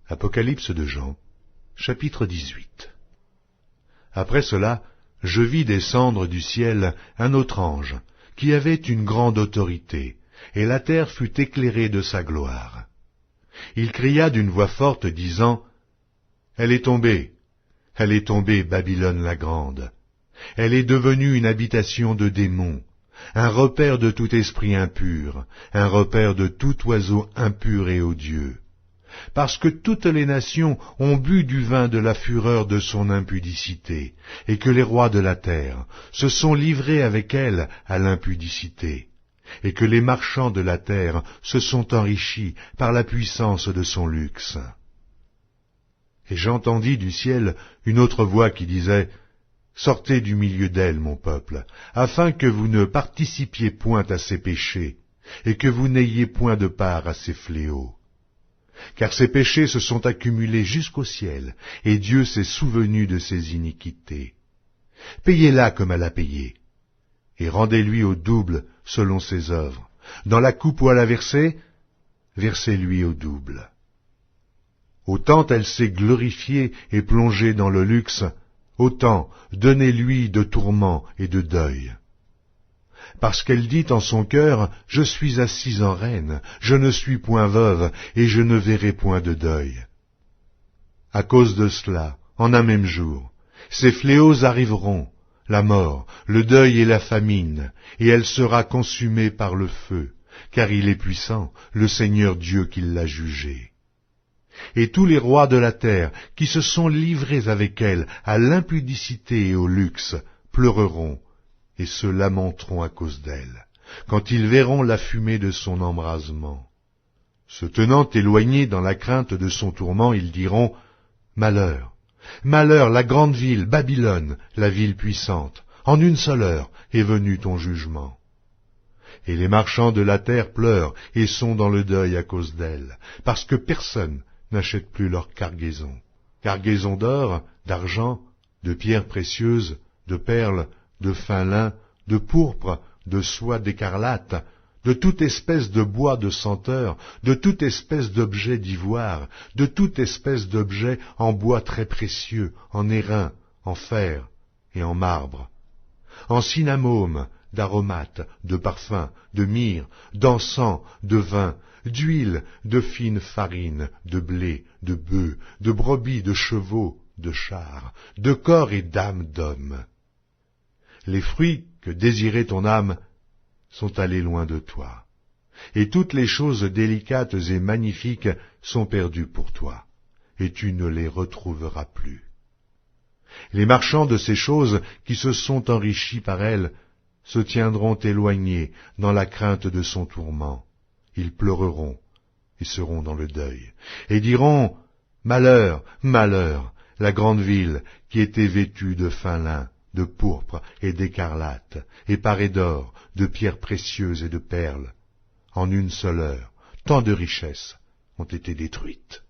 Apocalypse de Jean, chapitre 18. Après cela, je vis descendre du ciel un autre ange, qui avait une grande autorité, et la terre fut éclairée de sa gloire. Il cria d'une voix forte, disant, « Elle est tombée, Babylone la grande. Elle est devenue une habitation de démons, un repaire de tout esprit impur, un repaire de tout oiseau impur et odieux. Parce que toutes les nations ont bu du vin de la fureur de son impudicité, et que les rois de la terre se sont livrés avec elle à l'impudicité, et que les marchands de la terre se sont enrichis par la puissance de son luxe. » Et j'entendis du ciel une autre voix qui disait, « Sortez du milieu d'elle, mon peuple, afin que vous ne participiez point à ses péchés, et que vous n'ayez point de part à ses fléaux. Car ses péchés se sont accumulés jusqu'au ciel, et Dieu s'est souvenu de ses iniquités. Payez-la comme elle a payé, et rendez-lui au double selon ses œuvres. Dans la coupe où elle a versé, versez-lui au double. Autant elle s'est glorifiée et plongée dans le luxe, autant donnez-lui de tourments et de deuil. Parce qu'elle dit en son cœur, « Je suis assise en reine, je ne suis point veuve, et je ne verrai point de deuil. » À cause de cela, en un même jour, ces fléaux arriveront, la mort, le deuil et la famine, et elle sera consumée par le feu, car il est puissant, le Seigneur Dieu qui l'a jugée. Et tous les rois de la terre, qui se sont livrés avec elle à l'impudicité et au luxe, pleureront, et se lamenteront à cause d'elle, quand ils verront la fumée de son embrasement. Se tenant éloignés dans la crainte de son tourment, ils diront, « Malheur, malheur, la grande ville, Babylone, la ville puissante, en une seule heure est venu ton jugement. » Et les marchands de la terre pleurent et sont dans le deuil à cause d'elle, parce que personne n'achète plus leur cargaison. Cargaison d'or, d'argent, de pierres précieuses, de perles, de fin lin, de pourpre, de soie d'écarlate, de toute espèce de bois de senteur, de toute espèce d'objet d'ivoire, de toute espèce d'objet en bois très précieux, en airain, en fer et en marbre, en cinnamome, d'aromates, de parfums, de myrrhe, d'encens, de vin, d'huile, de fine farine, de blé, de bœufs, de brebis, de chevaux, de chars, de corps et d'âmes d'hommes. Les fruits que désirait ton âme sont allés loin de toi, et toutes les choses délicates et magnifiques sont perdues pour toi, et tu ne les retrouveras plus. Les marchands de ces choses qui se sont enrichis par elles se tiendront éloignés dans la crainte de son tourment. Ils pleureront et seront dans le deuil, et diront, « Malheur, malheur, la grande ville qui était vêtue de fin lin, de pourpre et d'écarlate, et parée d'or, de pierres précieuses et de perles. En une seule heure, tant de richesses ont été détruites. »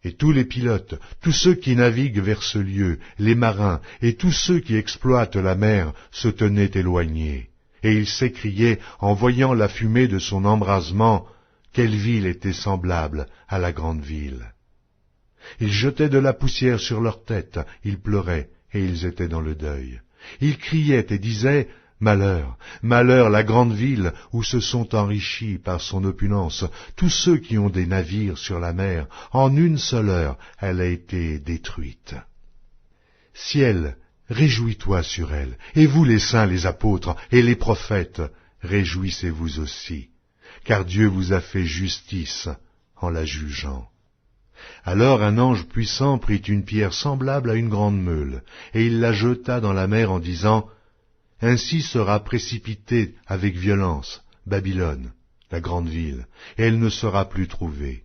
Et tous les pilotes, tous ceux qui naviguent vers ce lieu, les marins et tous ceux qui exploitent la mer se tenaient éloignés, et ils s'écriaient en voyant la fumée de son embrasement, « Quelle ville était semblable à la grande ville !» Ils jetaient de la poussière sur leurs têtes, ils pleuraient, et ils étaient dans le deuil. Ils criaient et disaient, « Malheur, malheur, la grande ville où se sont enrichis par son opulence tous ceux qui ont des navires sur la mer, en une seule heure elle a été détruite. » Ciel, réjouis-toi sur elle, et vous les saints, les apôtres et les prophètes, réjouissez-vous aussi, car Dieu vous a fait justice en la jugeant. Alors un ange puissant prit une pierre semblable à une grande meule, et il la jeta dans la mer en disant, « Ainsi sera précipitée avec violence Babylone, la grande ville, et elle ne sera plus trouvée.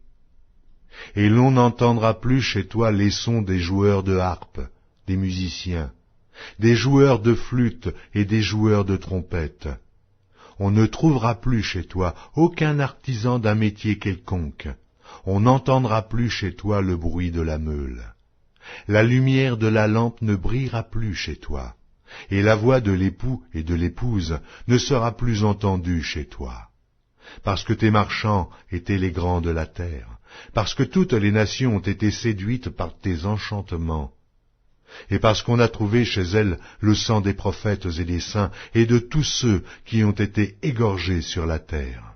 Et l'on n'entendra plus chez toi les sons des joueurs de harpe, des musiciens, des joueurs de flûte et des joueurs de trompette. On ne trouvera plus chez toi aucun artisan d'un métier quelconque. On n'entendra plus chez toi le bruit de la meule. La lumière de la lampe ne brillera plus chez toi, et la voix de l'époux et de l'épouse ne sera plus entendue chez toi. Parce que tes marchands étaient les grands de la terre, parce que toutes les nations ont été séduites par tes enchantements, et parce qu'on a trouvé chez elles le sang des prophètes et des saints, et de tous ceux qui ont été égorgés sur la terre.